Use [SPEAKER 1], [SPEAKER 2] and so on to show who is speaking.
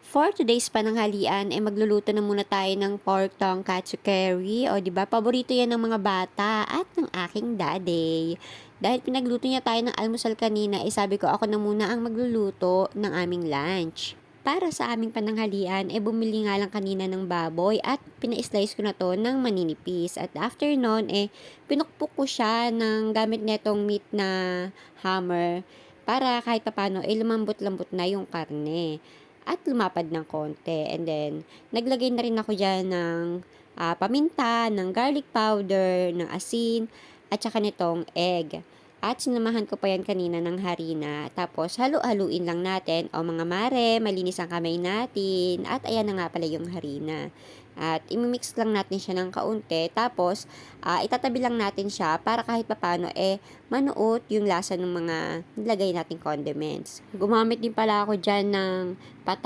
[SPEAKER 1] For today's pananghalian, magluluto na muna tayo ng pork tonkatsu curry. O, di ba? Paborito yan ng mga bata at ng aking daddy. Dahil pinagluto niya tayo ng almusal kanina, sabi ko ako na muna ang magluluto ng aming lunch. Para sa aming pananghalian, bumili nga lang kanina ng baboy at pina-slice ko na to ng maninipis. At after nun, pinukpok ko siya ng gamit netong meat na hammer para kahit papano, lumambot-lambot na yung karne at lumapad ng konti. And then, naglagay na rin ako dyan ng paminta, ng garlic powder, ng asin, at saka nitong egg. At sinamahan ko pa yan kanina ng harina. Tapos, halu-haluin lang natin. O mga mare, malinis ang kamay natin. At ayan na nga pala yung harina. At imimix lang natin siya ng kaunti. Tapos, itatabi lang natin siya para kahit papano, manuot yung lasa ng mga nilagay nating condiments. Gumamit din pala ako dyan ng